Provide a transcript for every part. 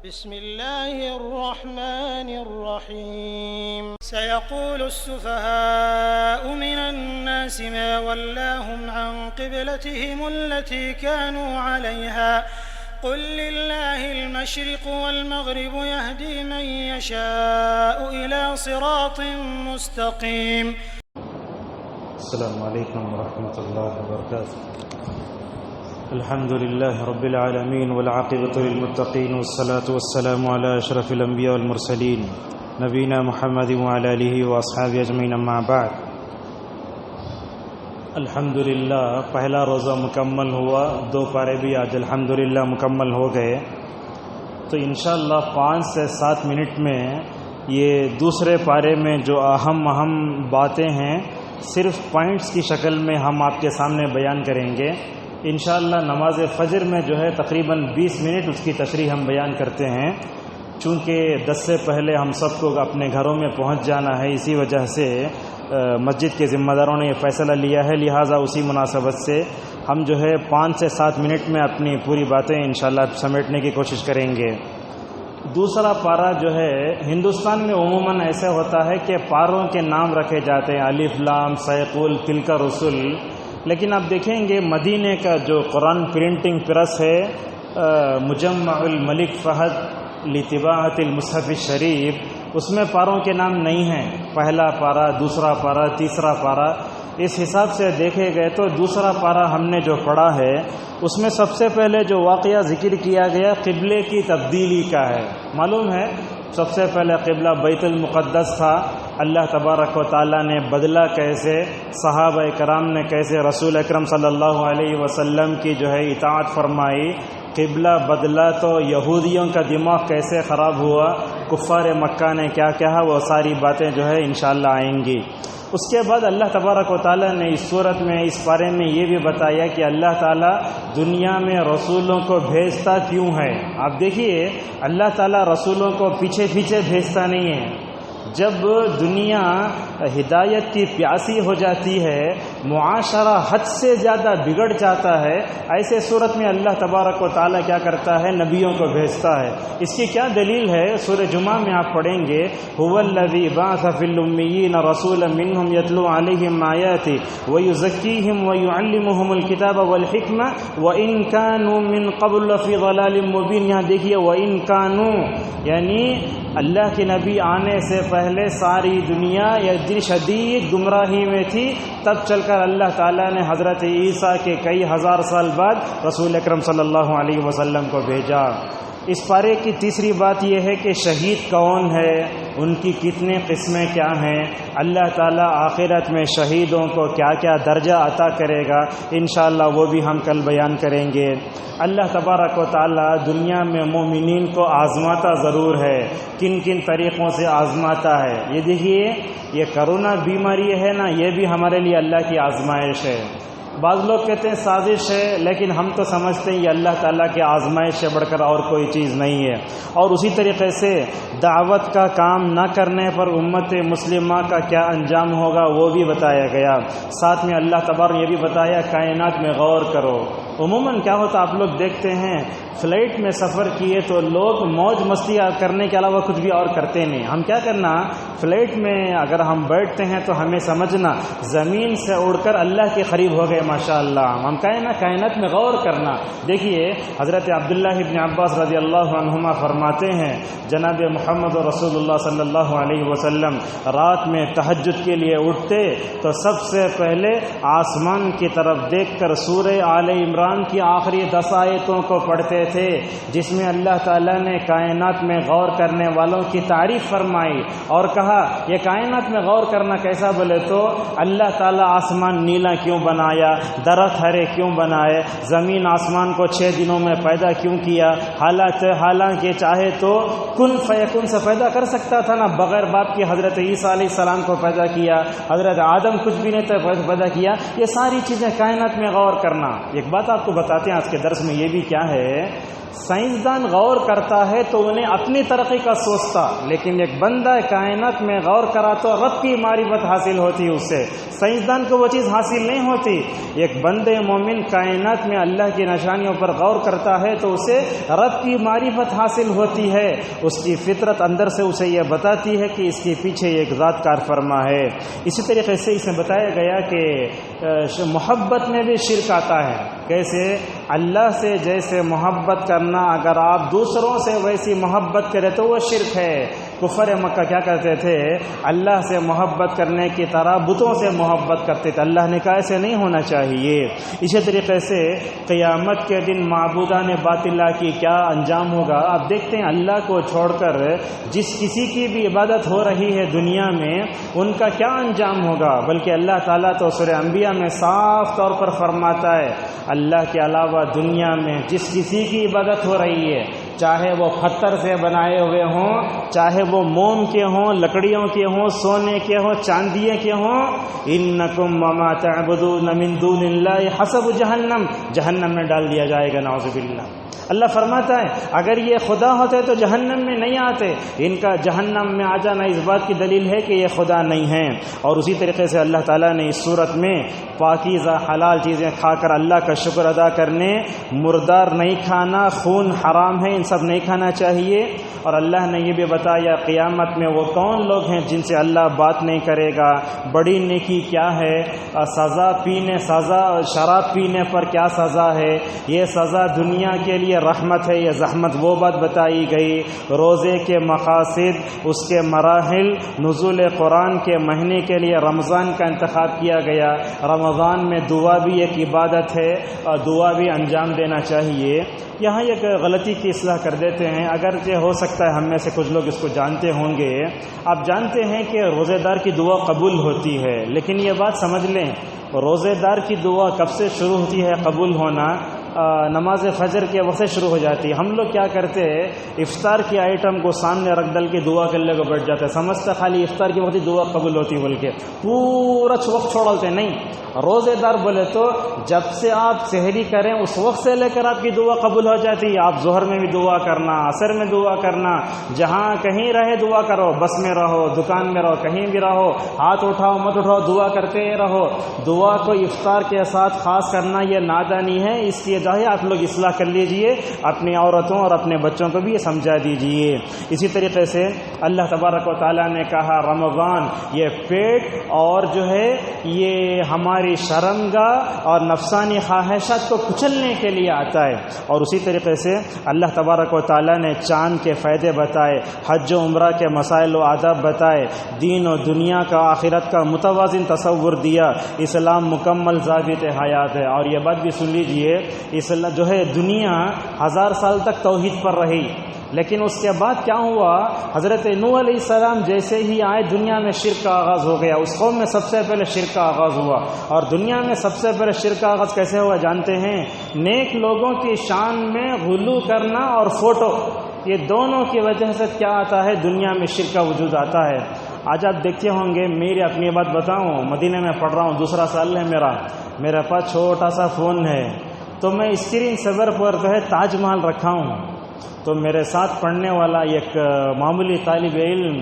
بسم الله الرحمن الرحيم سيقول السفهاء من الناس ما ولاهم عن قبلتهم التي كانوا عليها قل لله المشرق والمغرب يهدي من يشاء إلى صراط مستقيم. السلام عليكم ورحمة الله وبركاته. الحمد لله رب العالمين والعاقبة للمتقين والصلاة والسلام على أشرف الأنبياء والمرسلين نبينا محمد وعلى آله وأصحابه أجمعين أما بعد. الحمدللہ پہلا روزہ مکمل ہوا، 2 پارے بھی آج الحمدللہ مکمل ہو گئے، تو انشاءاللہ 5 سے 7 منٹ میں یہ دوسرے پارے میں جو اہم باتیں ہیں صرف پوائنٹس کی شکل میں ہم آپ کے سامنے بیان کریں گے. انشاءاللہ نماز فجر میں جو ہے تقریباً 20 منٹ اس کی تشریح ہم بیان کرتے ہیں، چونکہ 10 سے پہلے ہم سب کو اپنے گھروں میں پہنچ جانا ہے، اسی وجہ سے مسجد کے ذمہ داروں نے یہ فیصلہ لیا ہے، لہٰذا اسی مناسبت سے ہم جو ہے 5 سے 7 منٹ میں اپنی پوری باتیں انشاءاللہ سمیٹنے کی کوشش کریں گے. دوسرا پارہ جو ہے ہندوستان میں عموماً ایسا ہوتا ہے کہ پاروں کے نام رکھے جاتے ہیں، الف لام سیقول تلک رسل، لیکن آپ دیکھیں گے مدینے کا جو قرآن پرنٹنگ پریس ہے مجمع الملک فہد لطباعت المصحف الشریف، اس میں پاروں کے نام نہیں ہیں، پہلا پارہ، دوسرا پارہ، تیسرا پارہ. اس حساب سے دیکھے گئے تو دوسرا پارہ ہم نے جو پڑھا ہے اس میں سب سے پہلے جو واقعہ ذکر کیا گیا قبلے کی تبدیلی کا ہے. معلوم ہے سب سے پہلے قبلہ بیت المقدس تھا، اللہ تبارک و تعالیٰ نے بدلا کیسے، صحابہ کرام نے کیسے رسول اکرم صلی اللہ علیہ وسلم کی جو ہے اطاعت فرمائی، قبلہ بدلا تو یہودیوں کا دماغ کیسے خراب ہوا، کفار مکہ نے کیا کہا، وہ ساری باتیں جو ہے انشاءاللہ آئیں گی. اس کے بعد اللہ تبارک و تعالیٰ نے اس صورت میں اس بارے میں یہ بھی بتایا کہ اللہ تعالیٰ دنیا میں رسولوں کو بھیجتا کیوں ہے. آپ دیکھیے اللہ تعالیٰ رسولوں کو پیچھے بھیجتا نہیں ہے. جب دنیا ہدایت کی پیاسی ہو جاتی ہے، معاشرہ حد سے زیادہ بگڑ جاتا ہے، ایسے صورت میں اللہ تبارک و تعالیٰ کیا کرتا ہے، نبیوں کو بھیجتا ہے. اس کی کیا دلیل ہے؟ سورہ جمعہ میں آپ پڑھیں گے هو الذی بعث فی الامیین رسولا منہم یتلو علیہم آیاتہ ویزکیہم ویعلمہم الکتاب والحکمہ وان کانوا من قبل لفی ضلال مبین. یہاں دیکھیے وان کانوا، یعنی اللہ کے نبی آنے سے پہلے ساری دنیا شدید گمراہی میں تھی، تب چل کر اللہ تعالیٰ نے حضرت عیسیٰ کے کئی ہزار سال بعد رسول اکرم صلی اللہ علیہ وسلم کو بھیجا. اس پارے کی تیسری بات یہ ہے کہ شہید کون ہے، ان کی کتنے قسمیں کیا ہیں، اللہ تعالیٰ آخرت میں شہیدوں کو کیا کیا درجہ عطا کرے گا، انشاءاللہ وہ بھی ہم کل بیان کریں گے. اللہ تبارک و تعالیٰ دنیا میں مومنین کو آزماتا ضرور ہے، کن طریقوں سے آزماتا ہے. یہ دیکھیے یہ کرونا بیماری ہے نا، یہ بھی ہمارے لیے اللہ کی آزمائش ہے. بعض لوگ کہتے ہیں سازش ہے، لیکن ہم تو سمجھتے ہیں یہ اللہ تعالیٰ کی آزمائش سے بڑھ کر اور کوئی چیز نہیں ہے. اور اسی طریقے سے دعوت کا کام نہ کرنے پر امت مسلمہ کا کیا انجام ہوگا وہ بھی بتایا گیا. ساتھ میں اللہ تبارک نے یہ بھی بتایا کائنات میں غور کرو. عموماً کیا ہوتا آپ لوگ دیکھتے ہیں فلائٹ میں سفر کیے تو لوگ موج مستی کرنے کے علاوہ کچھ بھی اور کرتے نہیں. ہم کیا کرنا، فلائٹ میں اگر ہم بیٹھتے ہیں تو ہمیں سمجھنا زمین سے اڑ کر اللہ کے قریب ہو گئے ماشاءاللہ. ہم کائنات میں غور کرنا. دیکھیے حضرت عبداللہ ابن عباس رضی اللہ عنہما فرماتے ہیں جناب محمد رسول اللہ صلی اللہ علیہ وسلم رات میں تہجد کے لیے اٹھتے تو سب سے پہلے آسمان کی طرف دیکھ کر سورہ آل عمران کی آخری 10 آیتوں کو پڑھتے تھے، جس میں اللہ تعالیٰ نے کائنات میں غور کرنے والوں کی تعریف فرمائی اور کہا یہ کائنات میں غور کرنا کیسا، بولے تو اللہ تعالیٰ آسمان نیلا کیوں بنایا، درخت ہرے کیوں بنائے، زمین آسمان کو 6 دنوں میں پیدا کیوں کیا، حالانکہ چاہے تو کن فیکن سے پیدا کر سکتا تھا نا، بغیر باپ کی حضرت عیسیٰ علیہ السلام کو پیدا کیا، حضرت آدم کچھ بھی نہیں تھا پیدا کیا. یہ ساری چیزیں کائنات میں غور کرنا. ایک بات آپ کو بتاتے ہیں آج کے درس میں، یہ بھی کیا ہے سائنسدان غور کرتا ہے تو انہیں اپنی ترقی کا سوچتا، لیکن ایک بندہ کائنات میں غور کرا تو رب کی معرفت حاصل ہوتی ہے، اس سے سائنسدان کو وہ چیز حاصل نہیں ہوتی۔ ایک بندے مومن کائنات میں اللہ کی نشانیوں پر غور کرتا ہے تو اسے رب کی معرفت حاصل ہوتی ہے، اس کی فطرت اندر سے اسے یہ بتاتی ہے کہ اس کے پیچھے ایک ذات کار فرما ہے۔ اسی طریقے سے اسے بتایا گیا کہ محبت میں بھی شرک آتا ہے۔ کیسے؟ اللہ سے جیسے محبت کرنا، اگر آپ دوسروں سے ویسی محبت کریں تو وہ شرک ہے۔ کفر مکہ کیا کرتے تھے؟ اللہ سے محبت کرنے کی طرح بتوں سے محبت کرتے تھے۔ اللہ نے کہا ایسے نہیں ہونا چاہیے۔ اسی طریقے سے قیامت کے دن معبودان باطلہ کی کیا انجام ہوگا؟ آپ دیکھتے ہیں اللہ کو چھوڑ کر جس کسی کی بھی عبادت ہو رہی ہے دنیا میں، ان کا کیا انجام ہوگا؟ بلکہ اللہ تعالیٰ تو سورہ انبیاء میں صاف طور پر فرماتا ہے اللہ کے علاوہ دنیا میں جس کسی کی عبادت ہو رہی ہے، چاہے وہ پتھر سے بنائے ہوئے ہوں، چاہے وہ موم کے ہوں، لکڑیوں کے ہوں، سونے کے ہوں، چاندیے کے ہوں، انکم وما تعبدون من دون اللہ حسب جہنم، جہنم میں ڈال دیا جائے گا، نعوذ باللہ۔ اللہ فرماتا ہے اگر یہ خدا ہوتے تو جہنم میں نہیں آتے، ان کا جہنم میں آ جانا اس بات کی دلیل ہے کہ یہ خدا نہیں ہیں۔ اور اسی طریقے سے اللہ تعالیٰ نے اس صورت میں پاکیزہ حلال چیزیں کھا کر اللہ کا شکر ادا کرنے، مردار نہیں کھانا، خون حرام ہے، ان سب نہیں کھانا چاہیے۔ اور اللہ نے یہ بھی بتایا قیامت میں وہ کون لوگ ہیں جن سے اللہ بات نہیں کرے گا، بڑی نیکی کیا ہے، سزا شراب پینے پر کیا سزا ہے، یہ سزا دنیا کے لیے رحمت ہے، یہ زحمت وہ بات بتائی گئی۔ روزے کے مقاصد، اس کے مراحل، نزول قرآن کے مہینے کے لیے رمضان کا انتخاب کیا گیا۔ رمضان میں دعا بھی ایک عبادت ہے اور دعا بھی انجام دینا چاہیے۔ یہاں ایک غلطی کی اصلاح کر دیتے ہیں، اگرچہ ہو سکتا ہے ہم میں سے کچھ لوگ اس کو جانتے ہوں گے۔ آپ جانتے ہیں کہ روزے دار کی دعا قبول ہوتی ہے، لیکن یہ بات سمجھ لیں روزے دار کی دعا کب سے شروع ہوتی ہے قبول ہونا؟ نماز فجر کے وقت سے شروع ہو جاتی ہے۔ ہم لوگ کیا کرتے ہیں افطار کی آئٹم کو سامنے رکھ ڈل کے دعا کرنے کو بیٹھ جاتے ہیں، سمجھتے خالی افطار کی وقت ہی دعا قبول ہوتی ہے، بلکہ پورا وقت چھوڑ ڈالتے نہیں۔ روزے دار بولے تو جب سے آپ سحری کریں اس وقت سے لے کر آپ کی دعا قبول ہو جاتی ہے۔ آپ ظہر میں بھی دعا کرنا، عصر میں دعا کرنا، جہاں کہیں رہے دعا کرو، بس میں رہو، دکان میں رہو، کہیں بھی رہو، ہاتھ اٹھاؤ مت اٹھاؤ، دعا کرتے رہو۔ دعا کو افطار کے ساتھ خاص کرنا یہ نادانی ہے، اس لیے چاہے آپ لوگ اصلاح کر لیجئے، اپنی عورتوں اور اپنے بچوں کو بھی یہ سمجھا دیجئے۔ اسی طریقے سے اللہ تبارک و تعالیٰ نے کہا رمضان یہ پیٹ اور جو ہے یہ ہماری شرمگاہ اور نفسانی خواہشات کو کچلنے کے لیے آتا ہے۔ اور اسی طریقے سے اللہ تبارک و تعالیٰ نے چاند کے فائدے بتائے، حج و عمرہ کے مسائل و آداب بتائے، دین و دنیا کا آخرت کا متوازن تصور دیا۔ اسلام مکمل ضابط حیات ہے۔ اور یہ بات بھی سن لیجئے اسلام جو ہے دنیا 1000 سال تک توحید پر رہی، لیکن اس کے بعد کیا ہوا؟ حضرت نوح علیہ السلام جیسے ہی آئے دنیا میں شرک کا آغاز ہو گیا۔ اس قوم میں سب سے پہلے شرک کا آغاز ہوا، اور دنیا میں سب سے پہلے شرک کا آغاز کیسے ہوا جانتے ہیں؟ نیک لوگوں کی شان میں غلو کرنا اور فوٹو، یہ دونوں کی وجہ سے کیا آتا ہے؟ دنیا میں شرک کا وجود آتا ہے۔ آج آپ دیکھتے ہوں گے، میری اپنی بات بتاؤں، مدینہ میں پڑھ رہا ہوں، دوسرا سال ہے میرا پاس چھوٹا سا فون ہے، تو میں اسکرین سیور پر جو ہے تاج محل رکھا ہوں۔ تو میرے ساتھ پڑھنے والا ایک معمولی طالب علم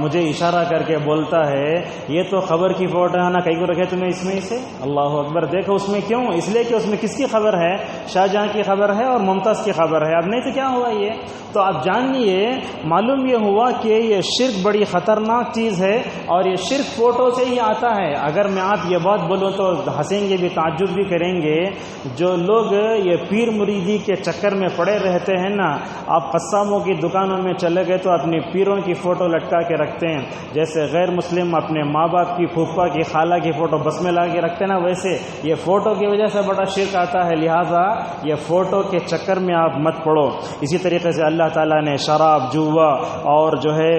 مجھے اشارہ کر کے بولتا ہے یہ تو خبر کی فوٹو ہے نا، کہیں کو رکھے تمہیں اس میں سے؟ اللہ اکبر! دیکھو اس میں کیوں؟ اس لیے کہ اس میں کس کی خبر ہے؟ شاہ جہاں کی خبر ہے اور ممتاز کی خبر ہے۔ اب نہیں تو کیا ہوا یہ؟ تو آپ جانیے معلوم یہ ہوا کہ یہ شرک بڑی خطرناک چیز ہے، اور یہ شرک فوٹو سے ہی آتا ہے۔ اگر میں آپ یہ بات بولوں تو ہنسیں گے بھی، تعجب بھی کریں گے۔ جو لوگ یہ پیر مریدی کے چکر میں پڑے رہتے ہیں نا، آپ قساموں کی دکانوں میں چلے گئے تو اپنی پیروں کی فوٹو لٹکا کے رکھتے ہیں، جیسے غیر مسلم اپنے ماں باپ کی، پھوپھا کی، خالہ کی فوٹو بس میں لا کے رکھتے ہیں نا، ویسے یہ فوٹو کی وجہ سے بڑا شرک آتا ہے۔ لہٰذا یہ فوٹو کے چکر میں آپ مت پڑو۔ اسی طریقے سے اللہ تعالیٰ نے شراب، جوا اور جو ہے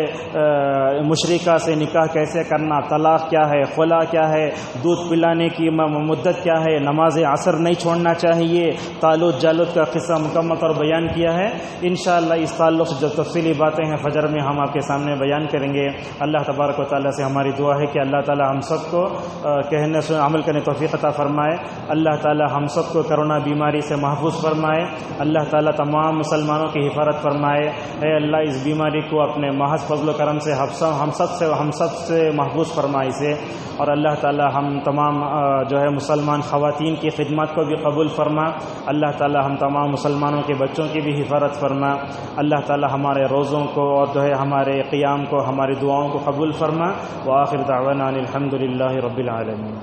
مشرکہ سے نکاح کیسے کرنا، طلاق کیا ہے، خلا کیا ہے، دودھ پلانے کی مدت کیا ہے، نماز عصر نہیں چھوڑنا چاہیے، طالوت جالوت کا قصہ مکمل طور بیان کیا ہے۔ انشاءاللہ اس تعلق سے جو تفصیلی باتیں ہیں فجر میں ہم آپ کے سامنے بیان کریں گے۔ اللہ تبارک و تعالیٰ سے ہماری دعا ہے کہ اللہ تعالیٰ ہم سب کو کہنے سے عمل کرنے توفیق عطا فرمائے، اللہ تعالیٰ ہم سب کو کرونا بیماری سے محفوظ فرمائے، اللہ تعالیٰ تمام مسلمانوں کی حفاظت فرمائے۔ اے اللہ اس بیماری کو اپنے محض فضل و کرم سے ہم سب سے محفوظ فرمائے اسے، اور اللہ تعالیٰ ہم تمام جو ہے مسلمان خواتین کی خدمات کو بھی قبول فرما، اللہ تعالیٰ ہم تمام مسلمانوں کے بچوں کی بھی حفاظت فرما، اللہ تعالیٰ ہمارے روزوں کو اور جو ہے ہمارے قیام کو، ہماری دعاؤں کو قبول فرما۔ وآخر دعوانا الحمد للہ رب العالمین۔